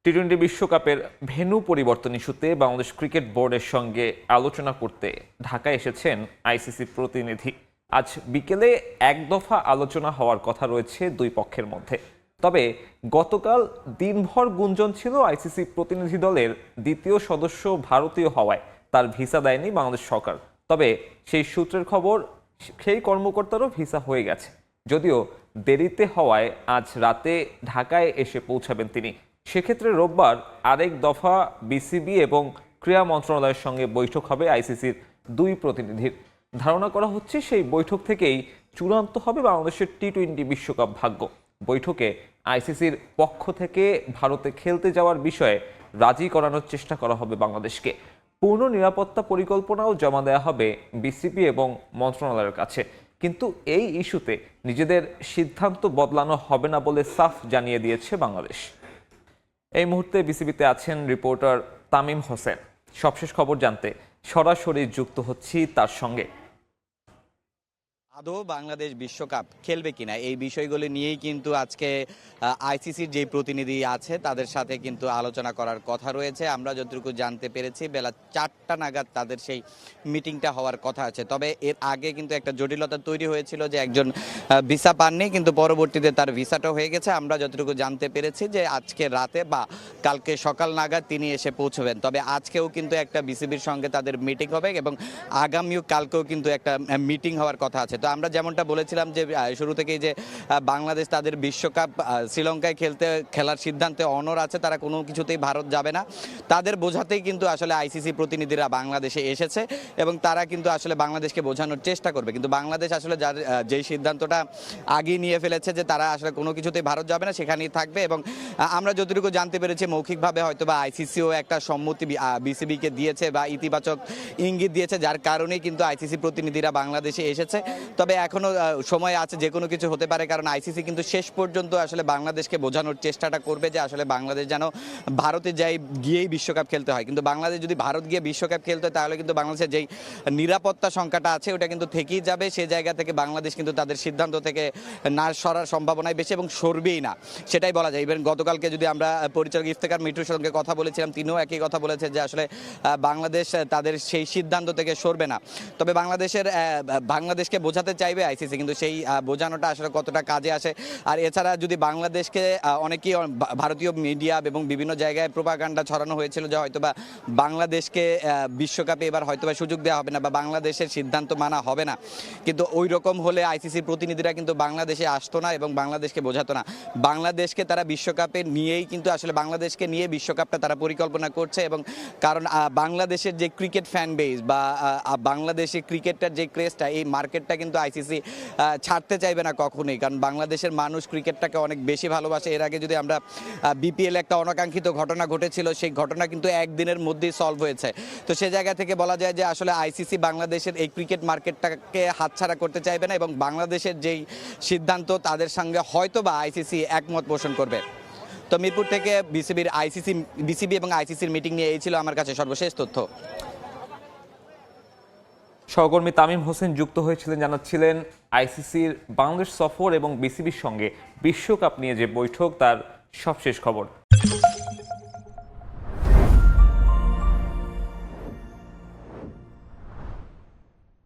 টি-20 বিশ্বকাপের ভেন্যু পরিবর্তন ইস্যুতে বাংলাদেশ ক্রিকেট বোর্ডের সঙ্গে আলোচনা করতে ঢাকায় এসেছেন আইসিসি প্রতিনিধি। আজ বিকেলে এক দফা আলোচনা হওয়ার কথা রয়েছে দুই পক্ষের মধ্যে। তবে গতকাল দিনভর গুঞ্জন ছিল আইসিসি প্রতিনিধি দলের দ্বিতীয় সদস্য ভারতীয় হওয়ায় তার ভিসা দেয়নি বাংলাদেশ সরকার। তবে সেই সূত্রের খবর, সেই কর্মকর্তারও ভিসা হয়ে গেছে, যদিও দেরিতে হওয়ায় আজ রাতে ঢাকায় এসে পৌঁছাবেন তিনি। সেক্ষেত্রে রোববার আরেক দফা বিসিবি এবং ক্রীড়া মন্ত্রণালয়ের সঙ্গে বৈঠক হবে আইসিসির দুই প্রতিনিধির। ধারণা করা হচ্ছে সেই বৈঠক থেকেই চূড়ান্ত হবে বাংলাদেশের টি-20 বিশ্বকাপ ভাগ্য। বৈঠকে আইসিসির পক্ষ থেকে ভারতে খেলতে যাওয়ার বিষয়ে রাজি করানোর চেষ্টা করা হবে বাংলাদেশকে। পূর্ণ নিরাপত্তা পরিকল্পনাও জমা দেওয়া হবে বিসিবি এবং মন্ত্রণালয়ের কাছে। কিন্তু এই ইস্যুতে নিজেদের সিদ্ধান্ত বদলানো হবে না বলে সাফ জানিয়ে দিয়েছে বাংলাদেশ। এই মুহূর্তে বিসিবিতে আছেন রিপোর্টার তামিম হোসেন। সবশেষ খবর জানতে সরাসরি যুক্ত হচ্ছি তার সঙ্গে। আদৌ বাংলাদেশ বিশ্বকাপ খেলবে কিনা এই বিষয়গুলি নিয়েই কিন্তু আজকে আইসিসির যে প্রতিনিধি আছে তাদের সাথে কিন্তু আলোচনা করার কথা রয়েছে। আমরা যতটুকু জানতে পেরেছি বেলা 4টা নাগাদ তাদের সেই মিটিংটা হওয়ার কথা আছে। তবে এর আগে কিন্তু একটা জটিলতা তৈরি হয়েছিল যে একজন ভিসা পাননি, কিন্তু পরবর্তীতে তার ভিসাটা হয়ে গেছে। আমরা যতটুকু জানতে পেরেছি যে আজকে রাতে বা কালকে সকাল নাগাদ তিনি এসে পৌঁছবেন। তবে আজকেও কিন্তু একটা বিসিবির সঙ্গে তাদের মিটিং হবে এবং আগামীও কালকেও কিন্তু একটা মিটিং হওয়ার কথা আছে। তো আমরা যেমনটা বলেছিলাম যে শুরু থেকেই যে বাংলাদেশ তাদের বিশ্বকাপ শ্রীলঙ্কায় খেলার সিদ্ধান্তে অনড় আছে, তারা কোনো কিছুতেই ভারত যাবে না। তাদের বোঝাতেই কিন্তু আসলে আইসিসি প্রতিনিধিরা বাংলাদেশে এসেছে এবং তারা কিন্তু আসলে বাংলাদেশকে বোঝানোর চেষ্টা করবে। কিন্তু বাংলাদেশ আসলে যেই সিদ্ধান্তটা আগেই নিয়ে ফেলেছে যে তারা আসলে কোনো কিছুতেই ভারত যাবে না, সেখানেই থাকবে। এবং আমরা যতটুকু জানতে পেরেছি মৌখিকভাবে হয়তো বা আইসিসিও একটা সম্মতি বিসিবিকে দিয়েছে বা ইতিবাচক ইঙ্গিত দিয়েছে, যার কারণেই কিন্তু আইসিসি প্রতিনিধিরা বাংলাদেশে এসেছে। তবে এখনো সময় আছে, যে কোনো কিছু হতে পারে, কারণ আইসিসি কিন্তু শেষ পর্যন্ত আসলে বাংলাদেশকে বোঝানোর চেষ্টাটা করবে যে আসলে বাংলাদেশ যেন ভারতে গিয়েই বিশ্বকাপ খেলতে হয়। কিন্তু বাংলাদেশ যদি ভারত গিয়ে বিশ্বকাপ খেলতে হয় তাহলে কিন্তু বাংলাদেশের যেই নিরাপত্তা সংখ্যাটা আছে ওটা কিন্তু থেকেই যাবে। সেই জায়গা থেকে বাংলাদেশ কিন্তু তাদের সিদ্ধান্ত থেকে না সরার সম্ভাবনাই বেশি এবং সরবেই না, সেটাই বলা যায়। ইভেন গতকালকে যদি আমরা পরিচালক ইফতেখার মিঠুর সঙ্গে কথা বলেছিলাম, তিনিও একই কথা বলেছে যে আসলে বাংলাদেশ তাদের সেই সিদ্ধান্ত থেকে সরবে না। তবে বাংলাদেশকে বোঝাতে চাইবে আইসিসি, কিন্তু সেই বোঝানোটা আসলে কতটা কাজে আসে। আর এছাড়া যদি বাংলাদেশকে অনেকেই ভারতীয় মিডিয়া এবং বিভিন্ন জায়গায় প্রোপাগান্ডা ছড়ানো হয়েছিল যে হয়তোবা বাংলাদেশকে বিশ্বকাপে এবার হয়তোবা সুযোগ দেওয়া হবে না বা বাংলাদেশের সিদ্ধান্ত মানা হবে না। কিন্তু ওই রকম হলে আইসিসি প্রতিনিধিরা কিন্তু বাংলাদেশে আসতো না এবং বাংলাদেশকে বোঝাতো না। বাংলাদেশকে তারা বিশ্বকাপে নিয়েই কিন্তু আসলে বাংলাদেশকে নিয়ে বিশ্বকাপটা তারা পরিকল্পনা করছে। এবং কারণ বাংলাদেশের যে ক্রিকেট ফ্যান বেস বা বাংলাদেশের ক্রিকেটটার যে ক্রেজটা, এই মার্কেটটা কিন্তু আইসিসি ছাড়তে চাইবে না কখনোই, কারণ বাংলাদেশের মানুষ ক্রিকেটটাকে অনেক বেশি ভালোবাসে। এর আগে যদি আমরা বিপিএল একটা অনাকাঙ্ক্ষিত ঘটনা ঘটেছিল, সেই ঘটনা কিন্তু একদিনের মধ্যেই সলভ হয়েছে। তো সে জায়গা থেকে বলা যায় যে আসলে আইসিসি বাংলাদেশের এই ক্রিকেট মার্কেটটাকে হাতছাড়া করতে চাইবে না এবং বাংলাদেশের যেই সিদ্ধান্ত তাদের সঙ্গে হয়তো বা আইসিসি একমত পোষণ করবে। তো মিরপুর থেকে বিসিবি এবং আইসিসির মিটিং নিয়ে এই ছিল আমার কাছে সর্বশেষ তথ্য। সহকর্মী তামিম হোসেন যুক্ত হয়েছিলেন, জানাচ্ছিলেন আইসিসির বাংলাদেশ সফর এবং বিসিবির সঙ্গে বিশ্বকাপ নিয়ে যে বৈঠক তার সবশেষ খবর।